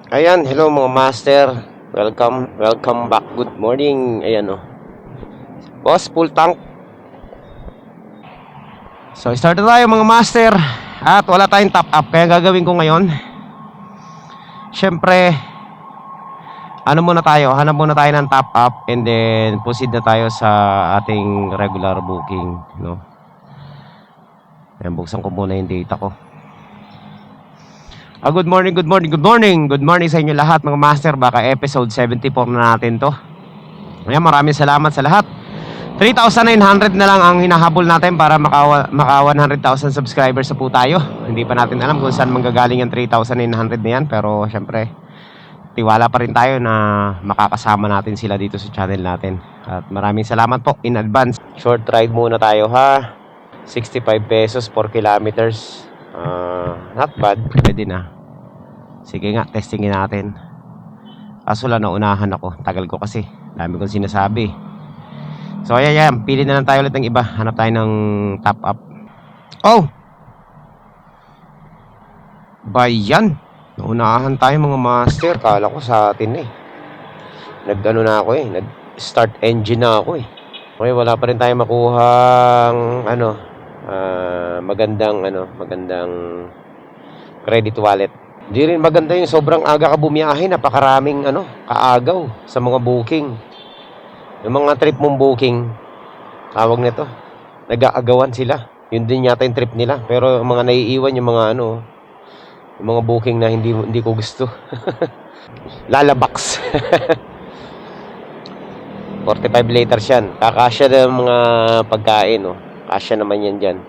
Ayan, hello mga master. Welcome back. Good morning. Ayan oh. Boss, full tank. So, start na tayo mga master. At wala tayong top up. Kaya gagawin ko ngayon, syempre, hanap muna tayo ng top up. And then, proceed na tayo sa ating regular booking, no? Ayan, buksan ko muna yung data ko. Good morning sa inyo lahat mga master. Baka episode 74 na natin to. Ayan, maraming salamat sa lahat. 3,900 na lang ang hinahabol natin para maka 100,000 subscribers sa po tayo. Hindi pa natin alam kung saan manggagaling yung 3,900 na yan. Pero syempre, tiwala pa rin tayo na makakasama natin sila dito sa channel natin. At maraming salamat po in advance. Short ride muna tayo ha. 65 pesos 4 kilometers. Not bad, pwede na. Sige nga, testingin natin. Kaso lang naunahan ako. Tagal ko kasi, dami kong sinasabi. So ayan, pili na lang tayo ulit ng iba. Hanap tayo ng top up. Oh! Bayan! Naunahan tayo mga master. Kala ko sa atin eh. Nag-ano na ako eh. Nag-start engine na ako eh. Okay, wala pa rin tayo makuhang magandang credit wallet. Di rin maganda yung sobrang aga ka bumiyahe, napakaraming kaagaw sa mga booking. Yung mga trip mong booking, tawag nito, nag-aagawan sila. Yun din yata yung trip nila. Pero yung mga naiiwan yung mga yung mga booking na hindi ko gusto. Lalabox. 45 liters yan. Kakasya na yung mga pagkain, no. Kasya naman yan dyan.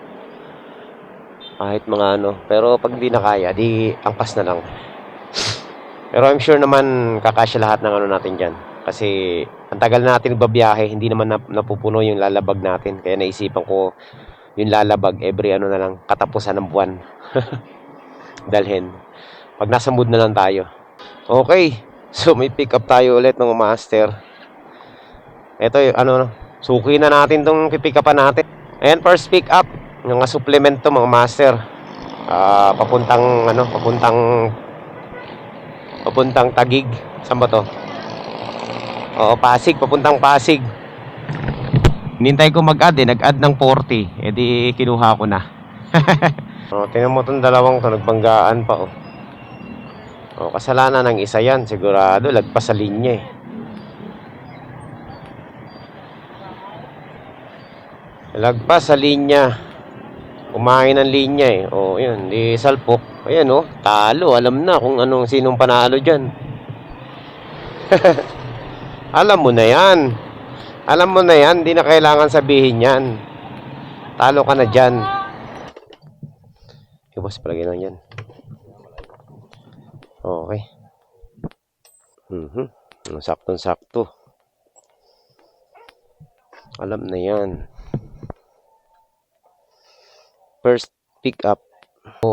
Kahit mga pero pag di na kaya, di angkas na lang. Pero I'm sure naman kakasya lahat ng natin dyan. Kasi ang tagal na natin babiyahe, hindi naman napupuno yung lalabag natin. Kaya naisipan ko yung lalabag every na lang, katapusan ng buwan. Dalhin. Pag nasa mood na lang tayo. Okay. So may pick up tayo ulit ng master. Ito yung suki na natin tong pick upan natin. Ayan, first pick up. Yung supplement to mga master. Papuntang Taguig. Saan ba to? Oo, Pasig. Papuntang Pasig. Hinintay ko mag-add nag-add ng 40. Eh di kinuha ko na. Tingnan mo itong dalawang to, nagbanggaan pa kasalanan ng isa yan. Sigurado, lagpas sa linya eh. Lagpas sa linya. Kumain ng linya eh. Yun, di salpok. Ayan talo. Alam na kung sinong panalo dyan. Alam mo na yan. Di na kailangan sabihin yan. Talo ka na dyan. Ibas palagi lang yan. Okay. Saktong-sakto. Alam na yan. First pick up.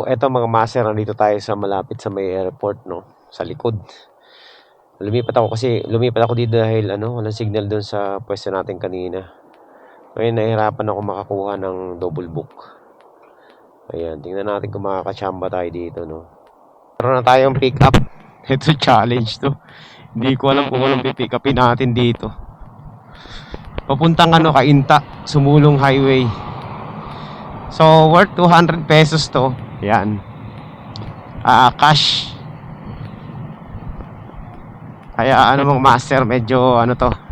Eto mga master, nandito tayo sa malapit sa may airport, sa likod. Lumipat ako dito dahil walang signal doon sa pwesto natin kanina. Ngayon nahihirapan ako makakuha ng double book. Ayan, tingnan natin kung makakachamba tayo dito, Meron na tayong pick up. Ito challenge to. Hindi ko alam kung anong pick upin natin dito. Papuntang Cainta, Sumulong Highway. So, worth 200 pesos to. Yan. Cash. Kaya mga master, medyo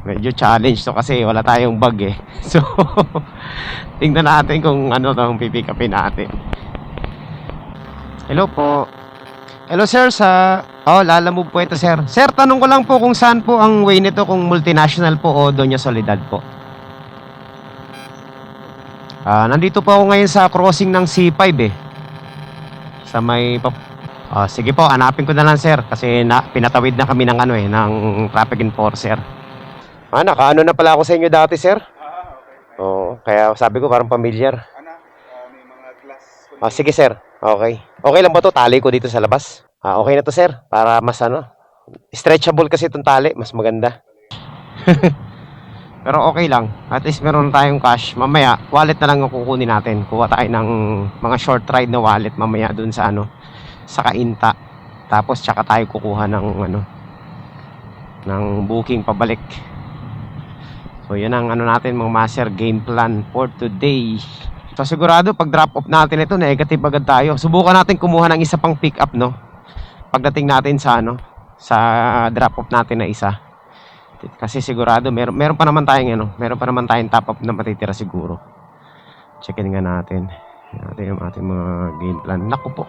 medyo challenge to kasi wala tayong bag eh. So, tingnan natin kung tong pipick upin natin. Hello po. Hello sir, Lalamove po ito sir. Sir, tanong ko lang po kung saan po ang way nito, kung multinational po o Doña Soledad po. Nandito po ako ngayon sa crossing ng C5 eh. Sa may sige po, hanapin ko na lang sir kasi pinatawid na kami ng ng traffic enforcer. Nakaano na pala ako sa inyo dati sir. Okay. Kaya sabi ko parang familiar. May mga glass. Sige sir. Okay. Okay lang ba to? Tali ko dito sa labas. Okay na to sir. Para mas stretchable kasi itong tali, mas maganda. Pero okay lang. At least meron tayong cash. Mamaya, wallet na lang ang kukunin natin. Kuha tayo ng mga short ride na wallet mamaya dun sa sa Cainta. Tapos tsaka tayo kukuha ng ano, ng booking pabalik. So yun ang ano natin mga master, game plan for today. So sigurado pag drop off natin ito, negative agad tayo. Subukan natin kumuha ng isa pang pick up, no? Pagdating natin sa ano, sa drop off natin na isa. Kasi sigurado meron pa naman tayong ano, meron pa naman tayong top up na matitira siguro. Checkin nga natin. Natin yung ating mga game plan. Naku po.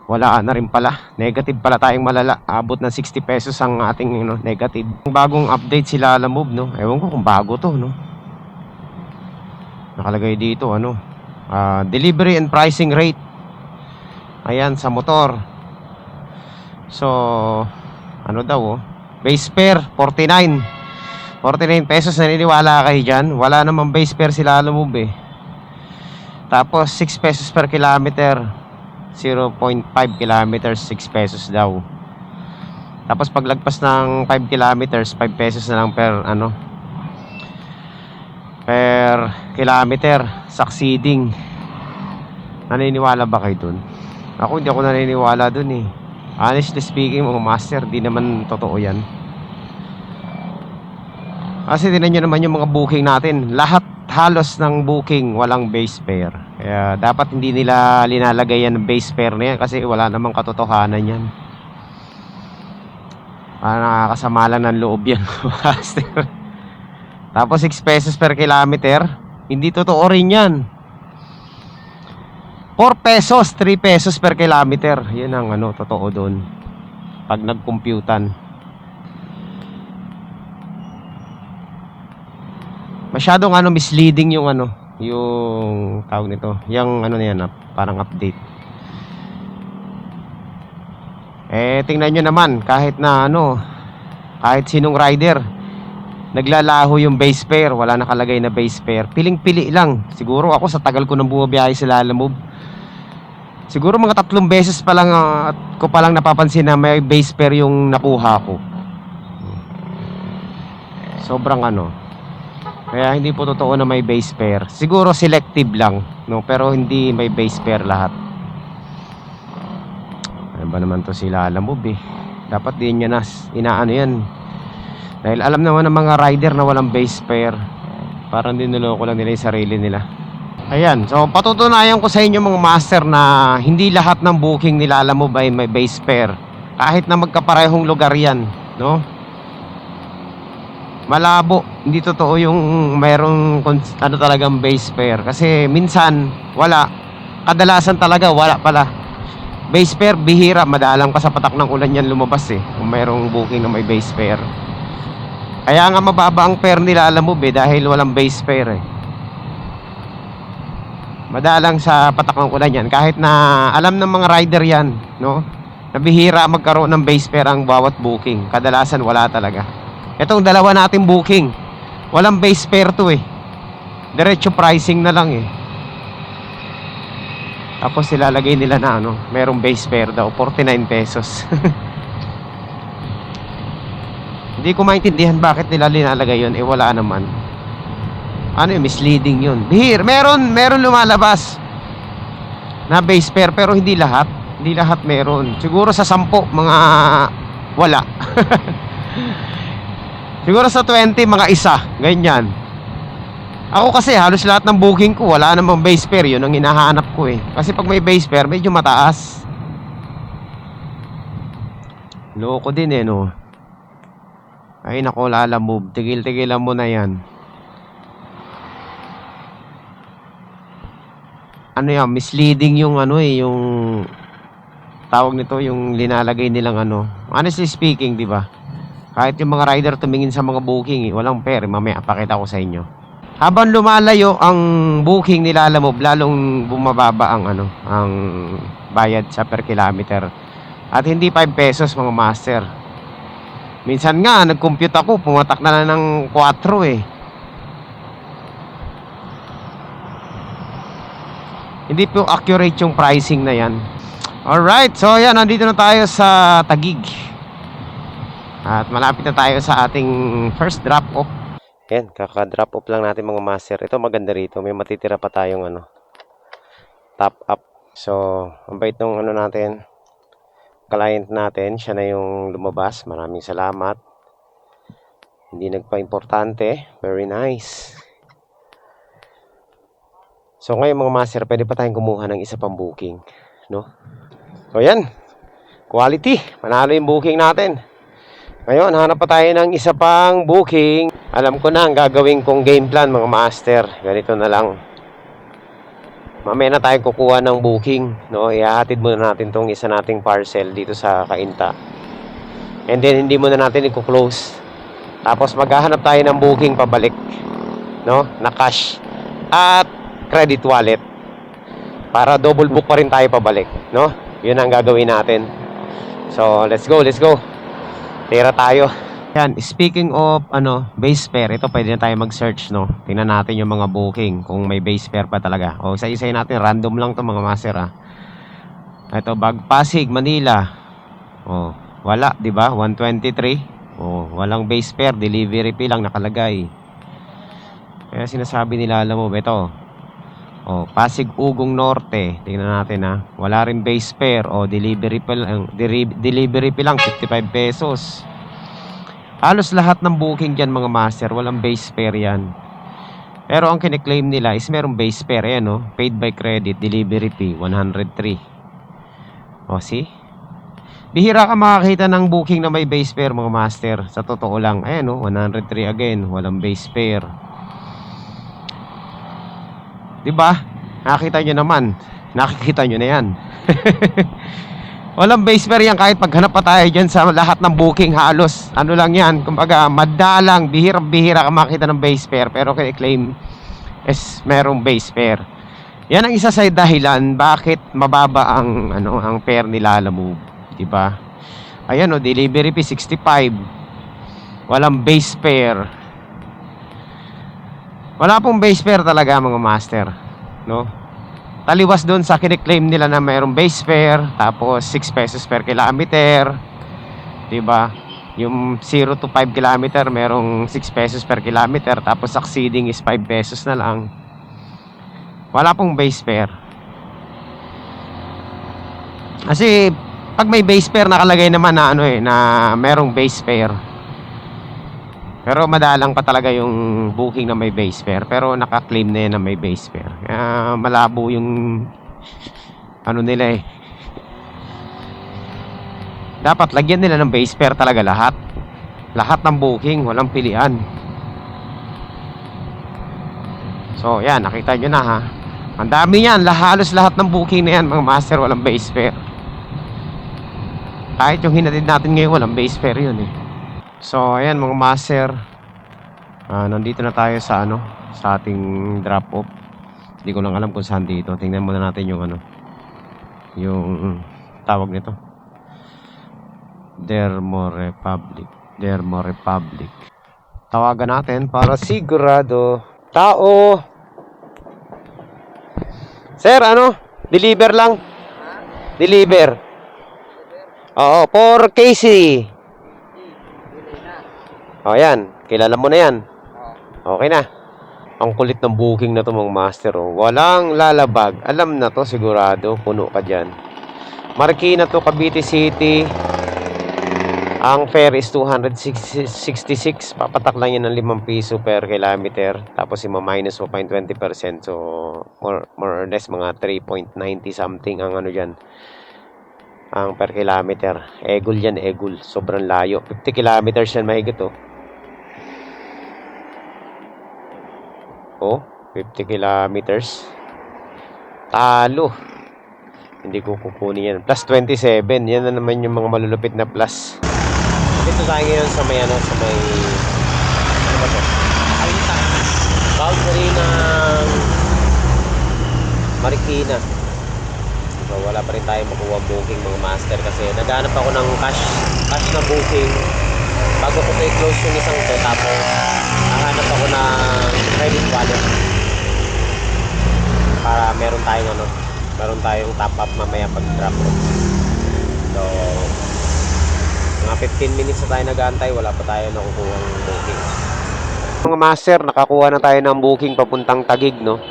Wala na rin pala. Negative pala tayong malala. Abot ng 60 pesos ang ating negative. Bagong update sila Lalamove, no? Ewan ko kung bago to, no? Nakalagay dito, delivery and pricing rate. Ayan, sa motor. So, ano daw, base fare, 49 pesos. Naniniwala kayo dyan? Wala namang base fare sila Lalamove, eh. Tapos, 6 pesos per kilometer. 0.5 kilometers, 6 pesos daw. Tapos paglagpas ng 5 kilometers, 5 pesos na lang per kilometer succeeding. Naniniwala ba kayo dun? Ako hindi ako naniniwala dun, eh. Honestly speaking mga master, di naman totoo yan. Kasi tinan nyo naman yung mga booking natin, lahat halos ng booking walang base fare. Kaya dapat hindi nila linalagay yan ng base fare na yan, kasi wala namang katotohanan yan. Nakakasama lang ng loob yan. Tapos 6 pesos per kilometer, hindi totoo rin yan. 4 pesos, 3 pesos per kilometer, yun ang totoo doon pag nagcomputan. Masyadong misleading yung yung tawag nito, yung na yan, parang update. Tingnan nyo naman, kahit kahit sinong rider, naglalaho yung base fare, wala nakalagay na base fare. Piling-pili lang. Siguro ako sa tagal ko nang bumabiyahe sa Lalamove, siguro mga 3 beses pa lang ko pa lang napapansin na may base fare yung nakuha ko. Sobrang kaya hindi po totoo na may base fare. Siguro selective lang, no? Pero hindi may base fare lahat. Ano ba naman to sila Lalamove, eh. Dapat din niya inaano yan. Dahil alam naman ng mga rider na walang base fare. Parang dinuloko lang nila yung sarili nila. Ayan, so patutunayan ko sa inyo mga master na hindi lahat ng booking nila Lalamove ay may base fare. Kahit na magkaparehong lugar yan, no? Malabo, hindi totoo yung mayroong talagang base fare. Kasi minsan wala, kadalasan talaga wala pala. Base fare bihira, madalang pa sa patak ng ulan yan lumabas, eh, kung mayroong booking na may base fare. Kaya nga mababa ang fare nila Lalamove, dahil walang base fare, eh. Madalang sa patak ng ulan yan, kahit na alam ng mga rider yan, no, nabihira magkaroon ng base fare ang bawat booking. Kadalasan wala talaga. Itong dalawa nating booking, walang base fare to, eh. Diretso pricing na lang, eh. Tapos ilalagay nila na merong base fare daw, 49 pesos. Hindi ko maintindihan bakit nila linalagay yun, eh wala naman. Misleading yun. Meron lumalabas na base fare, pero hindi lahat. Hindi lahat meron. Siguro sa 10 mga wala. Siguro sa 20 mga isa, ganyan. Ako kasi halos lahat ng booking ko wala namang base fare, yun ang hinahanap ko, eh. Kasi pag may base fare medyo mataas. Loko din, eh, no. Ay nako Lalamove, tigil-tigilan mo na yan. Yan, misleading yung yung tawag nito, yung linalagay nilang honestly speaking, di ba? Kahit yung mga rider tumingin sa mga booking, walang fare. Mamaya pakita ko sa inyo. Habang lumalayo ang booking nila Lalamove, lalong bumababa ang ang bayad sa per kilometer. At hindi 5 pesos mga master. Minsan nga nag-compute ako, pumatak na lang ng 4, eh. Hindi po accurate yung pricing na yan. Alright, so yan, nandito na tayo sa Taguig. At malapit na tayo sa ating first drop off. Yan, kaka-drop off lang natin mga master. Ito maganda rito, may matitira pa tayong top up. So, ang bait nung natin, client natin, siya na yung lumabas. Maraming salamat. Hindi nagpa-importante. Very nice. So ngayon mga master, pwede pa tayong kumuha ng isa pang booking, no? So yan, quality. Manalo yung booking natin. Ngayon, hanap pa tayo ng isa pang booking. Alam ko na ang gagawin kong game plan mga master. Ganito na lang. Mamaya na tayo kukuha ng booking, no? Ihahatid muna natin tong isa nating parcel dito sa Cainta. And then hindi muna natin i-close. Tapos maghahanap tayo ng booking pabalik, no? Na cash at credit wallet. Para double book pa rin tayo pabalik, no? 'Yun ang gagawin natin. So, let's go, let's go. Tira tayo. Yan, speaking of base fare, ito pwede na tayo mag-search, no? Tingnan natin yung mga booking kung may base fare pa talaga. O isa-isayin natin, random lang 'to mga master, ah. Ito, Pasig, Manila. Oh, wala, 'di ba? 123. Oh, walang base fare, delivery fee lang nakalagay. Kaya sinasabi nila, alam mo ba ito? Oh, Pasig Ugong Norte. Tingnan natin, ha. Wala rin base fare. O, delivery fee lang 55 pesos. Halos lahat ng booking dyan mga master, walang base fare yan. Pero ang kiniklaim nila is merong base fare. Ayan, no? Paid by credit, delivery fee 103. O, see? Bihira ka makakita ng booking na may base fare mga master. Sa totoo lang. Ayan, no? 103 again. Walang base fare. Diba? Nakikita nyo naman. Nakikita nyo na yan. Walang base fare yan kahit paghanap pa tayo dyan sa lahat ng booking halos. Ano lang yan. Kumbaga, madalang. Bihira ka makita ng base fare. Pero kini-claim is merong base fare. Yan ang isa sa dahilan bakit mababa ang ang fare nila Lalamove. Diba? Ayan o, delivery fee 65. Walang base fare. Wala pong base fare talaga mga master, no? Taliwas doon sa kiniklaim nila na mayroong base fare, tapos 6 pesos per kilometer, 'di ba? Yung 0 to 5 kilometer merong 6 pesos per kilometer, tapos succeeding is 5 pesos na lang. Wala pong base fare. Kasi pag may base fare nakalagay naman na na merong base fare. Pero madalang pa talaga yung booking na may base fare. Pero naka-claim na yan na may base fare. Kaya malabo yung nila eh. Dapat lagyan nila ng base fare talaga lahat. Lahat ng booking, walang pilian. So yan, nakita nyo na ha. Ang dami yan, halos lahat ng booking na yan mga master, walang base fare. Kahit yung hinatid natin ngayon, walang base fare yun eh. So ayan mga master, nandito na tayo sa sa ating drop off. Hindi ko lang alam kung saan dito. Tingnan muna natin yung yung tawag nito, Dermo Republic. Tawagan natin para sigurado. Tao, sir, deliver lang. Deliver. Oo, for Casey. O yan, kilala mo na yan. Okay na. Ang kulit ng booking na to mga master. Walang lalabag. Alam na to sigurado. Puno ka dyan. Marikina to, Cavite City. Ang fare is 266. Papatak lang yan ng 5 piso per kilometer. Tapos ima-minus mo pa yung 20%. So, more or less mga 3.90 something ang dyan. Ang per kilometer. Egul yan, egul. Sobrang layo. 50 kilometers yan mahigit Oh, 50 kilometers. Talo. Hindi ko kukunin yan. Plus 27. Yan na naman yung mga malulupit na plus. Dito tayo ngayon sa may sa may ano ba to? Alita. Boundary ng Marikina. So wala pa rin tayo makuha booking mga master kasi naghahanap ako ng cash na booking bago ko i-close yung isang to. Tapos naghahanap ako ng credit wallet para meron tayong top up mamaya pag drop off. So mga 15 minutes na tayo nag-aantay, wala pa tayo nakukuha ng booking. Mga master, nakakuha na tayo ng booking papuntang Taguig, no?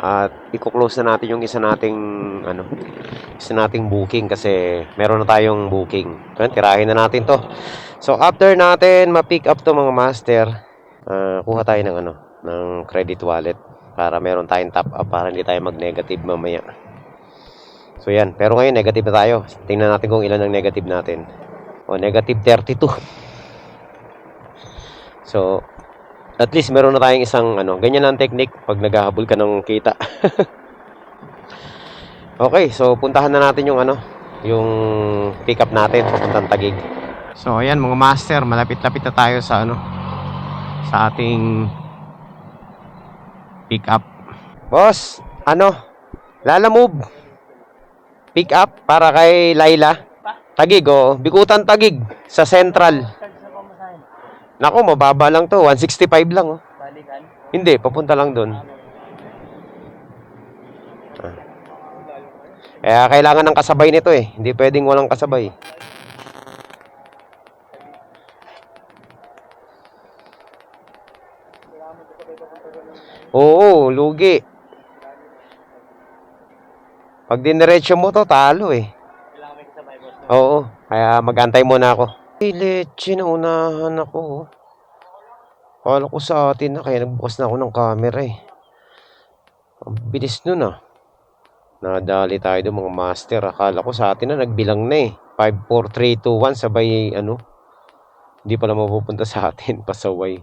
At i-close na natin yung isa nating booking kasi meron na tayong booking. So, tirahin na natin to. So, after natin ma-pick up to mga master, kuha tayo ng credit wallet para meron tayong top up para hindi tayo mag-negative mamaya. So, yan. Pero ngayon, negative na tayo. Tingnan natin kung ilan ang negative natin. O, negative 32. So, at least meron na tayong isang ganyan ang technique pag naghahabol ka ng kita. Okay, so puntahan na natin yung pick up natin papuntang Taguig. So ayan mga master, malapit-lapit na tayo sa sa ating pick up. Boss, Lalamove. Pick up para kay Laila. Taguig, Bikutan Taguig sa Central. Nako, mababa lang to. 165 lang, Balikan? Hindi, papunta lang doon. Kaya kailangan ng kasabay nito eh. Hindi pwedeng walang kasabay. Oo, lugi. Pag diniretso mo to, talo eh. Kailangan may kasabay, boss. Oo, kaya magantay muna ako. Leche, naunahan ako. Kala ko sa atin na, kaya nagbukas na ako ng camera eh. Ang bilis nun ah. Nadali tayo doon mga master. Akala ko sa atin na nagbilang na eh. 5, 4, 3, 2, 1 sabay hindi pala mapupunta sa atin. Pasaway.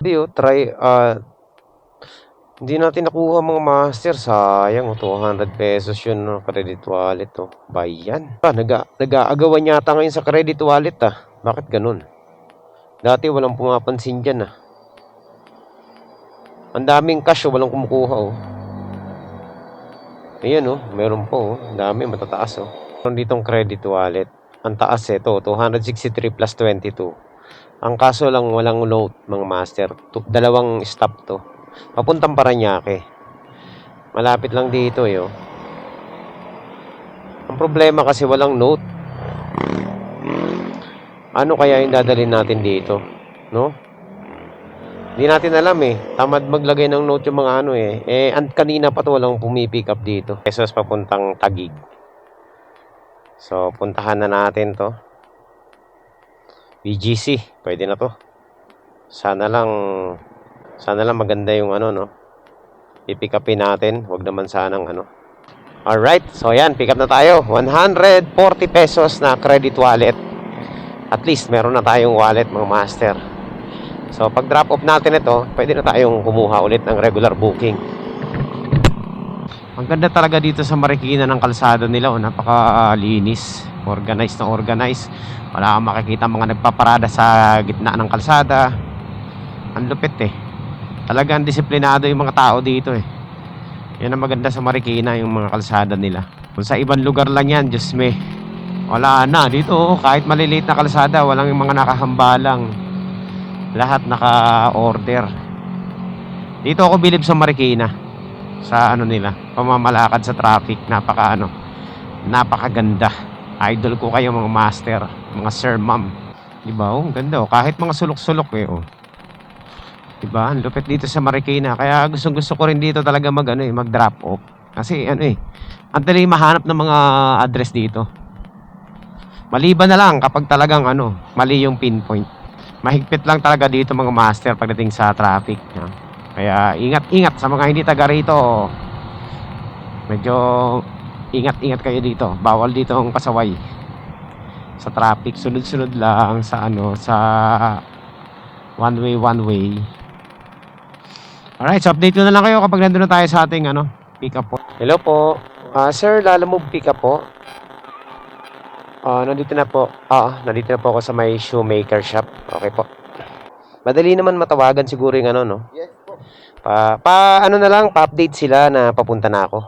Hindi hindi natin nakuha mga master. Sayang 200 pesos yun credit wallet Bayan. Nag-aagawan yata ngayon sa credit wallet Bakit ganun? Dati walang pumapansin dyan Ang daming cash walang kumukuha Ayan meron po Ang dami, matataas Meron ditong credit wallet. Ang taas 263 plus 22. Ang kaso lang walang note mga master. Dalawang stop to. Papuntang Parañaque. Malapit lang dito Ang problema kasi walang note. Ano kaya yung dadalhin natin dito? No? Hindi natin alam Tamad maglagay ng note yung mga kanina pa to walang pumipick up dito. Pesos papuntang Taguig. So, puntahan na natin to. BGC. Pwede na to. Sana lang maganda yung i-pick upin natin. Huwag naman sanang Alright. So, yan. Pick up na tayo. 140 pesos na credit wallet. At least, meron na tayong wallet mga master. So, pag drop off natin ito, pwede na tayong kumuha ulit ng regular booking. Ang ganda talaga dito sa Marikina ng kalsada nila. Napakalinis. Organized na organized. Wala kang makikita mga nagpaparada sa gitna ng kalsada. Ang lupit Talagang disiplinado yung mga tao dito Yan ang maganda sa Marikina, yung mga kalsada nila. Kung sa ibang lugar lang yan, Diyos me, wala na. Dito kahit maliliit na kalsada, walang yung mga nakahambalang. Lahat naka-order. Dito ako bilib sa Marikina. Sa nila, pamamalakad sa traffic. Napakaganda. Idol ko kayo mga master, mga sir, ma'am. Diba? Ang ganda Kahit mga sulok-sulok Diba? Ang lupit dito sa Marikina. Kaya gusto ko rin dito talaga mag-drop off. Kasi ang dali mahanap ng mga address dito. Maliban na lang kapag talagang mali yung pinpoint. Mahigpit lang talaga dito mga master pagdating sa traffic. Kaya ingat-ingat sa mga hindi taga rito. Medyo ingat-ingat kayo dito. Bawal dito ang pasaway sa traffic. Sunod-sunod lang sa sa one way. Alright, so update ko na lang kayo kapag nandun na tayo sa ating pick up po. Hello po. Sir, Lalamove pick up po. Nandito na po ako sa may shoemaker shop. Okay po. Madali naman matawagan siguro yung Yes po. Pa-update sila na papunta na ako.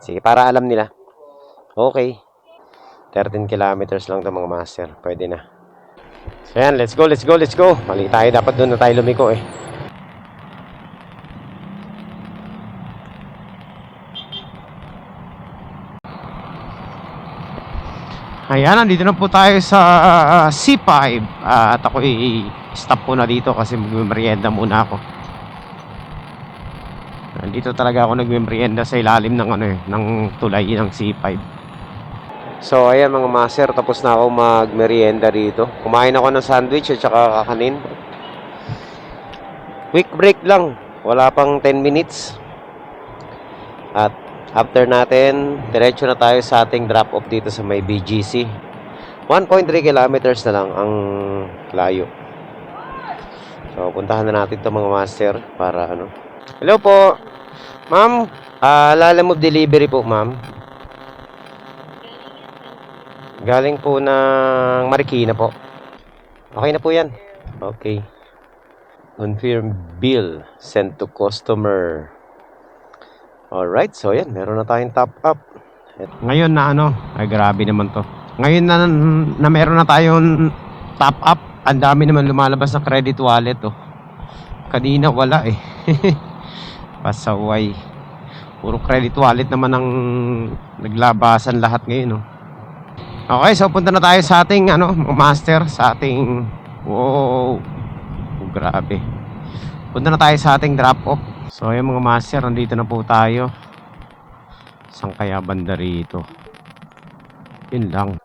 Sige, para alam nila. Okay. 13 kilometers lang to mga master. Pwede na. So yan, let's go. Mali tayo, dapat doon na tayo lumiko Ayan, nandito na po tayo sa C5 at ako stop po na dito kasi mag-merienda muna ako. Dito talaga ako nagmemorienda sa ilalim ng ano ng tulay ng C5. So ayan mga master, tapos na ako magmerienda dito. Kumain ako ng sandwich at saka kakanin. Quick break lang, wala pang 10 minutes. At after natin, diretso na tayo sa ating drop off dito sa may BGC. 1.3 kilometers na lang ang layo. So puntahan na natin 'tong mga master para ano. Hello po. Ma'am, Lalamove delivery po, ma'am. Galing po ng Marikina po. Okay na po yan. Okay. Confirm bill sent to customer. Alright, so yan. Meron na tayong top up. Ngayon na ano, ay grabe naman to. Ngayon na meron na tayong top up. Ang dami naman lumalabas na credit wallet oh. Kanina wala eh. Pasaway. Puro credit wallet naman ang naglabasan lahat ngayon oh. Okay, so punta na tayo sa ating ano, master, sa ating wow. Grabe. Punta na tayo sa ating drop off. So ayun mga master, nandito na po tayo. Saan kaya banda rito? Yun lang.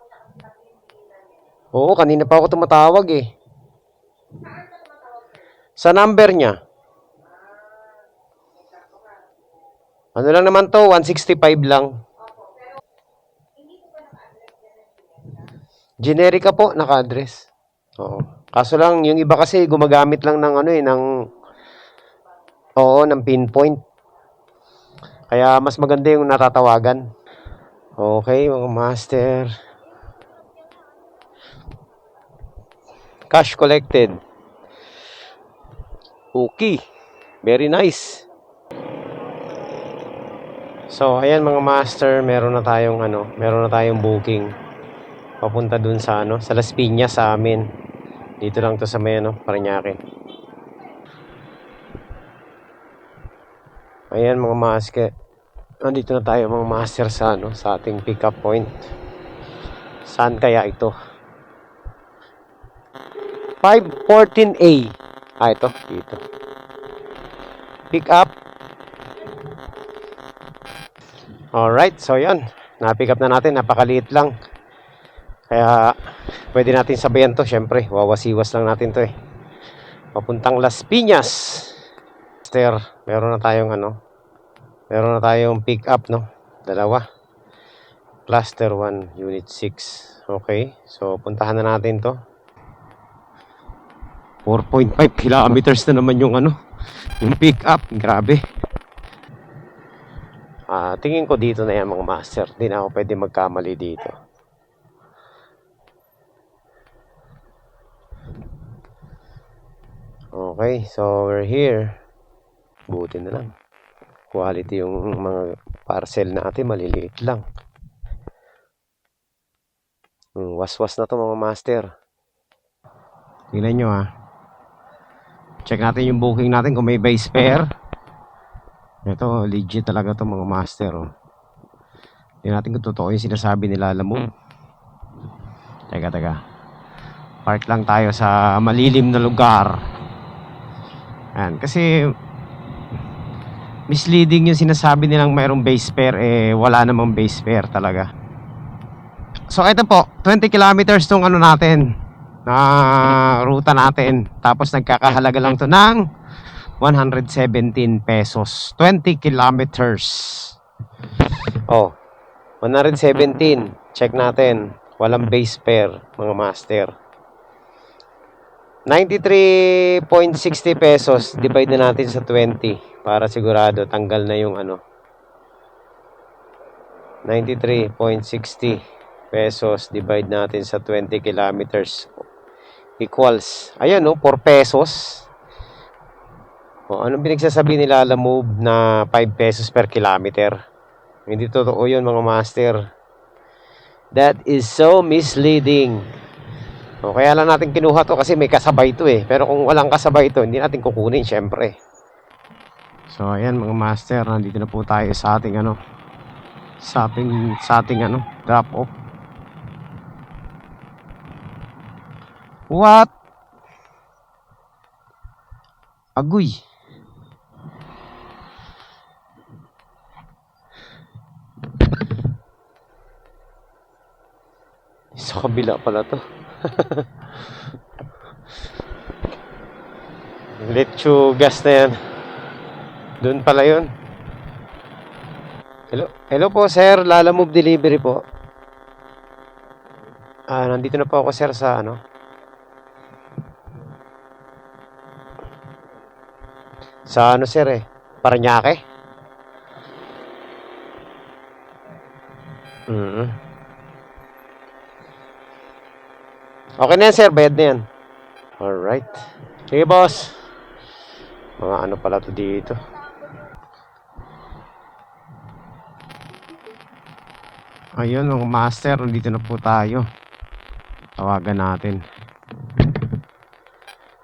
Oo, kanina pa ako tumatawag eh. Sa number niya. Ano lang naman to, 165 lang. Generica po, naka-address. Oo. Kaso lang, yung iba kasi gumagamit lang ng ano eh, ng pinpoint. Kaya mas maganda yung natatawagan. Okay, mga master. Cash collected. Okay. Very nice. So, ayan mga master, meron na tayong booking. Papunta dun sa sa Las Piñas sa amin. Dito lang to sa may Parañaque. Ayan mga master. Nandito na tayo mga master sa sa ating pick up point. Saan kaya ito? 514A. Ito, dito. Pick up. Alright, so yan. Na-pick up na natin, napakaliit lang. Kaya pwede natin sabayan to, syempre. Wawasiwas lang natin to eh. Papuntang Las Piñas. Master, meron na tayong pick up dalawa. Cluster 1, Unit 6. Okay, so puntahan na natin to. 4.5 kilometers na naman yung yung pick up. Grabe. Tingin ko dito na yan mga master. Di na ako pwede magkamali dito. Okay, so we're here. Buti na lang. Quality yung mga parcel natin, maliliit lang. Was-was na to mga master. Tingnan nyo Check natin yung booking natin kung may base fare. Ito, legit talaga to mga master Tingnan natin kung totoo yung sinasabi nila, alam mo. Teka. Park lang tayo sa malilim na lugar. Ayan, kasi misleading yung sinasabi nilang mayroong base fare, wala namang base fare talaga. So ito po, 20 kilometers tong natin, na ruta natin. Tapos nagkakahalaga lang to ng 117 pesos. 20 kilometers. 117. Check natin. Walang base fare, mga master. 93.60 pesos. Divide na natin sa 20 para sigurado tanggal na yung 93.60 pesos divide natin sa 20 kilometers equals, ayan 4 pesos. Anong pinagsasabi nila, Lalamove na 5 pesos per kilometer? Hindi totoo yun mga master. That is so misleading. Kaya lang natin kinuha to kasi may kasabay to Pero kung walang kasabay to, hindi natin kukunin syempre. So ayan mga master, nandito na po tayo sa ating sa ating drop off. What? Agoy. kabila pala to. Lechugas na yan. Doon pala yun. Hello po sir, Lala Move Delivery po. Nandito na po ako sir sa ano. Sa ano sir eh, Parañaque. Okay na yan sir, bayad na yan. Alright. Sige boss. Mga ano pala to dito. Ayun mga master, dito na po tayo. Tawagan natin.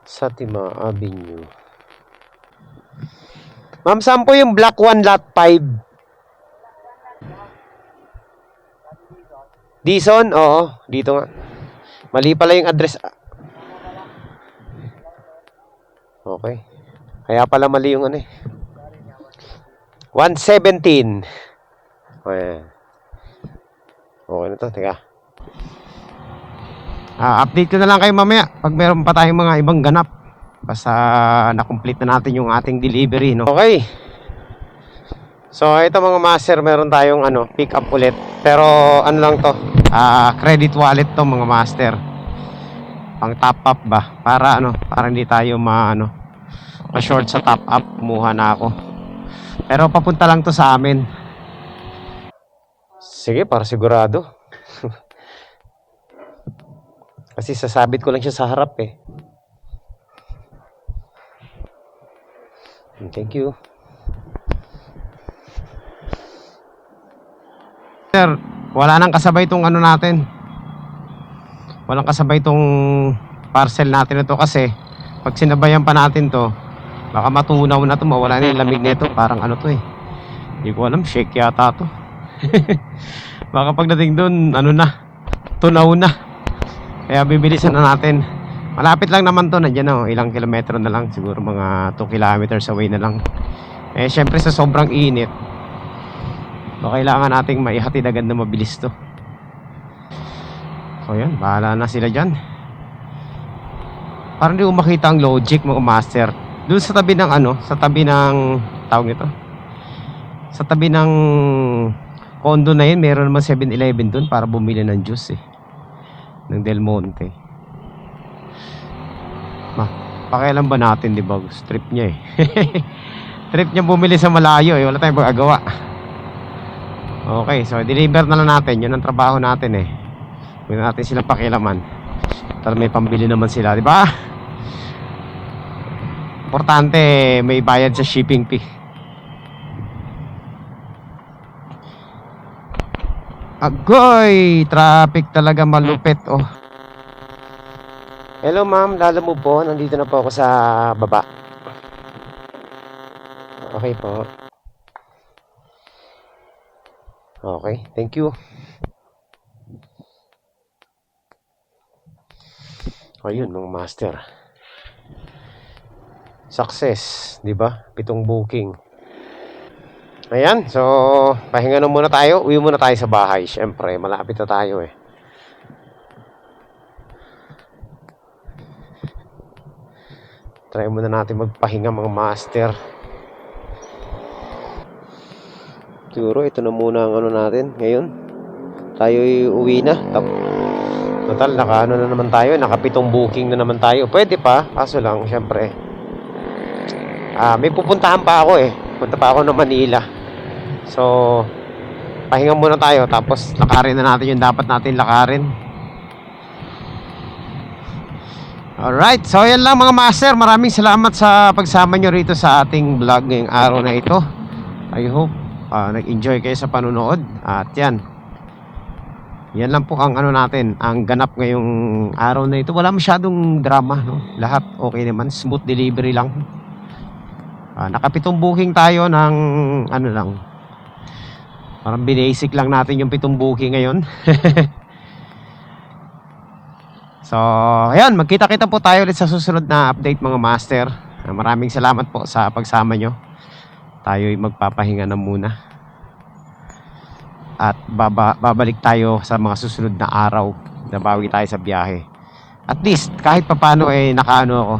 Satima Avenue. Ma'am, saan po yung Block 1 Lot 5? Dison? Oo, dito nga. Mali pala yung address. Okay. Kaya pala mali yung ano eh. 117. Okay. Okay na to, teka. Update ko na lang kayo mamaya pag meron pa tayong mga ibang ganap. Basta na-complete na natin yung ating delivery, no? Okay. So, ito mga master, meron tayong ano, pick up ulit. Pero ano lang to? Credit wallet to mga master. Pang top up ba? Para ano, para hindi tayo ma-short sa top up. Kumuha na ako. Pero papunta lang to sa amin. Sige, para sigurado. Kasi sasabit ko lang siya sa harap eh. Thank you. Sir, wala nang kasabay itong ano natin. Walang kasabay itong parcel natin ito kasi pag sinabayan pa natin to, baka matunaw na to, mawala na yung lamig nito. Parang ano to eh. Hindi ko alam, shake yata to. Baka pagdating doon, ano na, tunaw na. Kaya bibilisan na natin. Malapit lang naman to, nandiyan na, ilang kilometro na lang, siguro mga 2 kilometers away na lang. Eh syempre sa sobrang init, kailangan nating maihatid agad na mabilis to. So yan, bahala na sila dyan. Parang di ko makita ang logic mga master. Doon sa tabi ng ano, sa tabi ng tawag nito, sa tabi ng condo na yun, meron naman 7-Eleven doon para bumili ng juice eh, ng Del Monte. Pakialam ba natin, di ba? Trip niya eh. Trip niya bumili sa malayo eh, wala tayong magagawa. Okay, so deliver na lang natin, yun ang trabaho natin eh. Huwag natin silang pakialaman. Pero may pambili naman sila, di ba? Importante, may bayad sa shipping fee. Agoy! Traffic talaga malupit, oh. Hello ma'am, Lala mo po. Nandito na po ako sa baba. Okay po. Okay, thank you. Ayun mga master. Success, di ba? 7 booking. Ayan, so pahinga na muna tayo. Uwi muna tayo sa bahay. Siyempre, malapit na tayo eh. Try muna natin magpahinga mga master. Siguro ito na muna ang ano natin ngayon. Tayo uwi na. Total, naka ano na naman tayo. Naka 7 booking na naman tayo. Pwede pa, kaso lang syempre may pupuntahan pa ako eh. Punta pa ako ng Manila. So pahinga muna tayo. Tapos lakarin na natin yung dapat natin lakarin. Alright, so yan lang mga master. Maraming salamat sa pagsama nyo rito sa ating vlog ngayong araw na ito. I hope nag-enjoy kayo sa panunood. At yan lang po ang ano natin, ang ganap ngayong araw na ito. Wala masyadong drama, no? Lahat okay naman, smooth delivery lang. Naka 7 booking tayo ng ano lang, parang binasic lang natin yung 7 booking ngayon. So, ayan, magkita-kita po tayo ulit sa susunod na update mga master. Maraming salamat po sa pagsama nyo. Tayo'y magpapahinga na muna. At babalik tayo sa mga susunod na araw nabawi tayo sa biyahe. At least kahit papaano nakaano ako,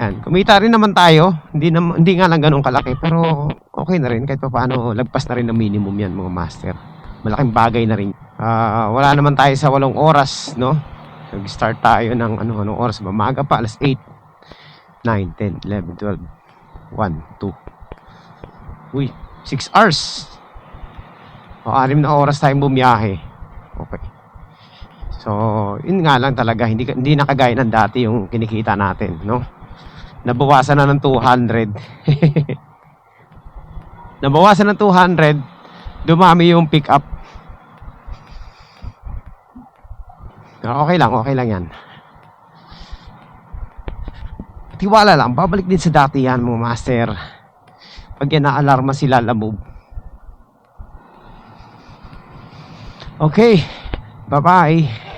ayan, kumita rin naman tayo. Hindi nga lang ganun kalaki, pero okay na rin kahit papaano, lagpas na rin ng minimum yan mga master. Malaking bagay na rin. Wala naman tayo sa 8 oras, no? Nag-start tayo ng anong oras ba? Maaga pa, alas 8, 9, 10, 11, 12, 1, 2. Uy, 6 hours. 6 na oras tayong bumiyahe. Okay. So, yun nga lang talaga, hindi na kagaya ng dati yung kinikita natin, no? Nabawasan na ng 200. Nabawasan ng 200, dumami yung pick up. Okay lang yan. Tiwala lang, babalik din sa dati yan mga master. Pag yan na-alarma sila, lamove. Okay, bye-bye.